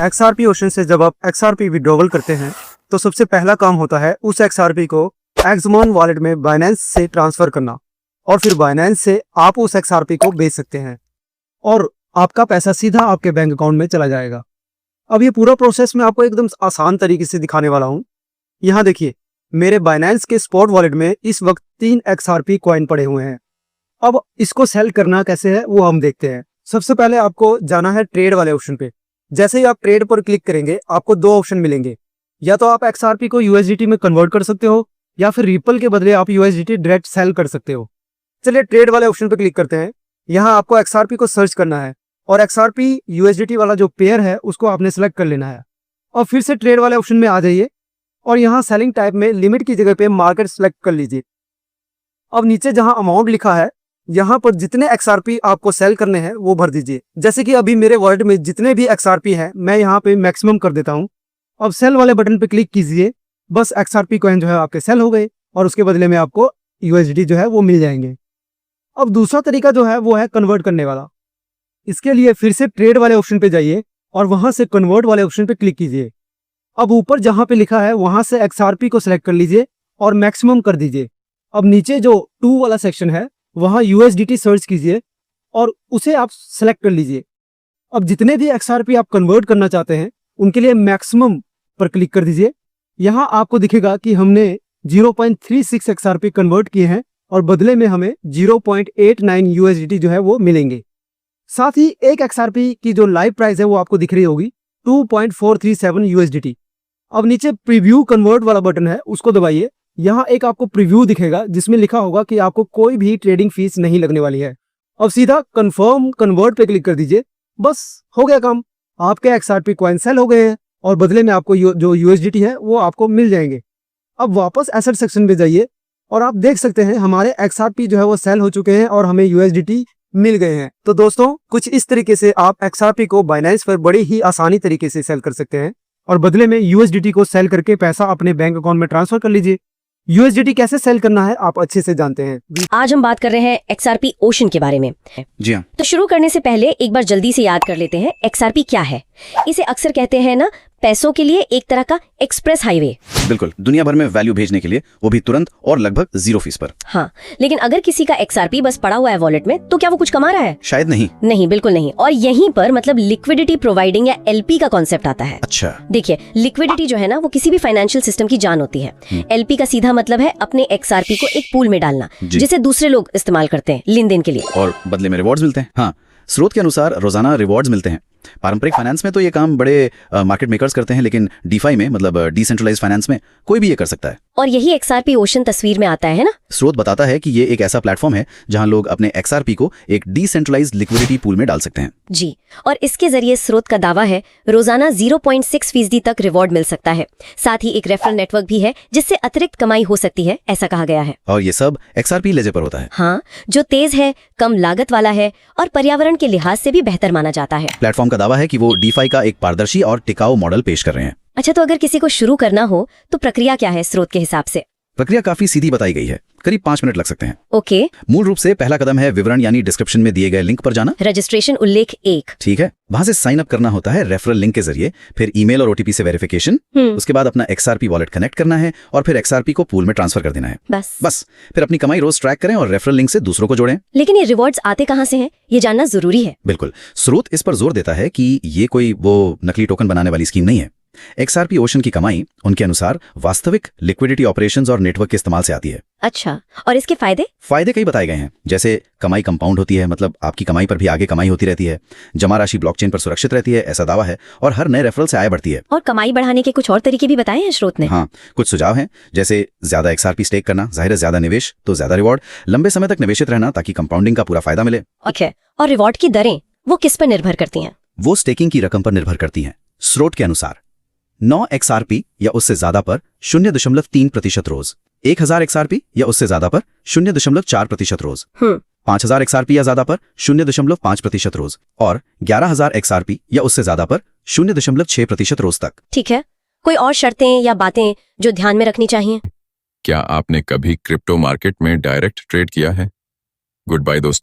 XRP ocean से जब आप XRP विड्रॉवल करते हैं तो सबसे पहला काम होता है उस XRP को एक्समॉन वॉलेट में बाइनेंस से ट्रांसफर करना और फिर बाइनेंस से आप उस XRP को बेच सकते हैं और आपका पैसा सीधा आपके बैंक अकाउंट में चला जाएगा। अब ये पूरा प्रोसेस मैं आपको एकदम आसान तरीके से दिखाने वाला हूँ। यहाँ देखिए, मेरे बाइनेंस के स्पॉट वॉलेट में इस वक्त 3 XRP कॉइन पड़े हुए हैं। अब इसको सेल करना कैसे है वो हम देखते हैं। सबसे पहले आपको जाना है ट्रेड वाले ऑप्शन पे। जैसे ही आप ट्रेड पर क्लिक करेंगे आपको 2 ऑप्शन मिलेंगे, या तो आप XRP को USDT में कन्वर्ट कर सकते हो या फिर रिपल के बदले आप USDT डायरेक्ट सेल कर सकते हो। चलिए ट्रेड वाले ऑप्शन पे क्लिक करते हैं। यहाँ आपको XRP को सर्च करना है और XRP USDT वाला जो पेयर है उसको आपने सेलेक्ट कर लेना है और फिर से ट्रेड वाले ऑप्शन में आ जाइए और यहाँ सेलिंग टाइप में लिमिट की जगह पे मार्केट सेलेक्ट कर लीजिए। अब नीचे जहाँ अमाउंट लिखा है यहाँ पर जितने XRP आपको सेल करने हैं वो भर दीजिए। जैसे कि अभी मेरे वॉलेट में जितने भी XRP हैं मैं यहाँ पे मैक्सिमम कर देता हूँ। अब सेल वाले बटन पे क्लिक कीजिए, बस XRP कॉइन जो है आपके सेल हो गए और उसके बदले में आपको USDT जो है वो मिल जाएंगे। अब दूसरा तरीका जो है वो है कन्वर्ट करने वाला। इसके लिए फिर से ट्रेड वाले ऑप्शन पे जाइए और वहां से कन्वर्ट वाले ऑप्शन पे क्लिक कीजिए। अब ऊपर जहां पे लिखा है वहां से XRP को सिलेक्ट कर लीजिए और मैक्सिमम कर दीजिए। अब नीचे जो 2 वाला सेक्शन है वहां USDT सर्च कीजिए और उसे आप सेलेक्ट कर लीजिए। अब जितने भी XRP आप कन्वर्ट करना चाहते हैं उनके लिए मैक्सिमम पर क्लिक कर दीजिए। यहाँ आपको दिखेगा कि हमने 0.36 XRP कन्वर्ट किए हैं और बदले में हमें 0.89 USDT जो है वो मिलेंगे। साथ ही एक XRP की जो लाइव प्राइस है वो आपको दिख रही होगी 2.437 USDT। अब नीचे प्रीव्यू कन्वर्ट वाला बटन है उसको दबाइए। यहाँ एक आपको प्रीव्यू दिखेगा जिसमें लिखा होगा कि आपको कोई भी ट्रेडिंग फीस नहीं लगने वाली है। अब सीधा कंफर्म कन्वर्ट पे क्लिक कर दीजिए। बस हो गया काम, आपके XRP कॉइन सेल हो गए हैं और बदले में आपको जो USDT है वो आपको मिल जाएंगे। अब वापस एसेट सेक्शन पे जाइए और आप देख सकते हैं हमारे XRP जो है वो सेल हो चुके हैं और हमें USDT मिल गए हैं। तो दोस्तों कुछ इस तरीके से आप XRP को बाइनेंस पर बड़ी ही आसानी तरीके से सेल कर सकते हैं और बदले में USDT को सेल करके पैसा अपने बैंक अकाउंट में ट्रांसफर कर लीजिए। USDT कैसे सेल करना है आप अच्छे से जानते हैं। आज हम बात कर रहे हैं XRP ओशन के बारे में। जी हाँ। तो शुरू करने से पहले एक बार जल्दी से याद कर लेते हैं XRP क्या है। इसे अक्सर कहते हैं ना, पैसों के लिए एक तरह का एक्सप्रेस हाईवे। बिल्कुल, दुनिया भर में वैल्यू भेजने के लिए, वो भी तुरंत और लगभग 0 फीस पर। हाँ, लेकिन अगर किसी का XRP बस पड़ा हुआ है वॉलेट में तो क्या वो कुछ कमा रहा है? शायद नहीं। नहीं, बिल्कुल नहीं। और यहीं पर मतलब लिक्विडिटी प्रोवाइडिंग या LP का कॉन्सेप्ट आता है। अच्छा। देखिए, लिक्विडिटी जो है ना वो किसी भी फाइनेंशियल सिस्टम की जान होती है। LP का सीधा मतलब है अपने XRP को एक पूल में डालना जिसे दूसरे लोग इस्तेमाल करते हैं लेन देन के लिए और बदले में रिवॉर्ड्स मिलते हैं। हाँ, स्रोत के अनुसार रोजाना रिवॉर्ड्स मिलते हैं। पारंपरिक फाइनेंस में तो ये काम बड़े मार्केट मेकर्स करते हैं, लेकिन DeFi में मतलब डिसेंट्रलाइज्ड फाइनेंस में कोई भी ये कर सकता है। और यही XRP ओशन तस्वीर में आता है ना। स्रोत बताता है कि ये एक ऐसा प्लेटफॉर्म है जहां लोग अपने XRP को एक डिसेंट्रलाइज्ड लिक्विडिटी पूल में डाल सकते हैं। जी, और इसके जरिए स्रोत का दावा है रोजाना 0.6% तक रिवॉर्ड मिल सकता है। साथ ही एक रेफरल नेटवर्क भी है जिससे अतिरिक्त कमाई हो सकती है, ऐसा कहा गया है। और ये सब XRP लेजर पर होता है। हाँ, जो तेज है, कम लागत वाला है और पर्यावरण के लिहाज से भी बेहतर माना जाता है। प्लेटफॉर्म का दावा है कि वो DeFi का एक पारदर्शी और टिकाऊ मॉडल पेश कर रहे हैं। अच्छा, तो अगर किसी को शुरू करना हो तो प्रक्रिया क्या है स्रोत के हिसाब से? प्रक्रिया काफी सीधी बताई गई है, करीब 5 मिनट लग सकते हैं। ओके। मूल रूप से पहला कदम है विवरण यानी डिस्क्रिप्शन में दिए गए लिंक पर जाना। रजिस्ट्रेशन उल्लेख 1। ठीक है, वहां से साइन अप करना होता है रेफरल लिंक के जरिए, फिर ईमेल और OTP से वेरिफिकेशन, उसके बाद अपना XRP वॉलेट कनेक्ट करना है और फिर XRP को पूल में ट्रांसफर कर देना है। बस फिर अपनी कमाई रोज ट्रैक करें और रेफरल लिंक से दूसरों को जोड़ें। लेकिन ये रिवॉर्ड्स आते कहां से हैं, ये जानना जरूरी है। बिल्कुल, स्रोत इस पर जोर देता है कि ये कोई वो नकली टोकन बनाने वाली स्कीम नहीं है। XRP ओशन की कमाई उनके अनुसार वास्तविक लिक्विडिटी ऑपरेशंस और नेटवर्क के इस्तेमाल से आती है। अच्छा, और इसके फायदे कई बताए गए हैं, जैसे कमाई कंपाउंड होती है, मतलब आपकी कमाई पर भी आगे कमाई होती रहती है। जमा राशि ब्लॉकचेन पर सुरक्षित रहती है, ऐसा दावा है, और हर नए रेफरल से आय बढ़ती है। और कमाई बढ़ाने के कुछ और तरीके भी बताए हैं स्रोत ने। हाँ, कुछ सुझाव हैं, जैसे ज्यादा XRP स्टेक करना, जाहिर है ज्यादा निवेश तो ज्यादा रिवॉर्ड, लंबे समय तक निवेशित रहना ताकि कंपाउंडिंग का पूरा फायदा मिले। ओके, और रिवॉर्ड की दरें वो किस पर निर्भर करती हैं? वो स्टेकिंग की रकम पर निर्भर करती हैं। स्रोत के अनुसार 9 XRP या उससे ज्यादा पर 0.3% रोज, 1000 XRP या उससे ज्यादा पर 0.4% रोज, 5000 XRP या ज्यादा पर 0.5% रोज और 11000 XRP या उससे ज्यादा पर 0.6% रोज तक। ठीक है, कोई और शर्तें या बातें जो ध्यान में रखनी चाहिए? क्या आपने कभी क्रिप्टो मार्केट में डायरेक्ट ट्रेड किया है? गुड बाय दोस्तों।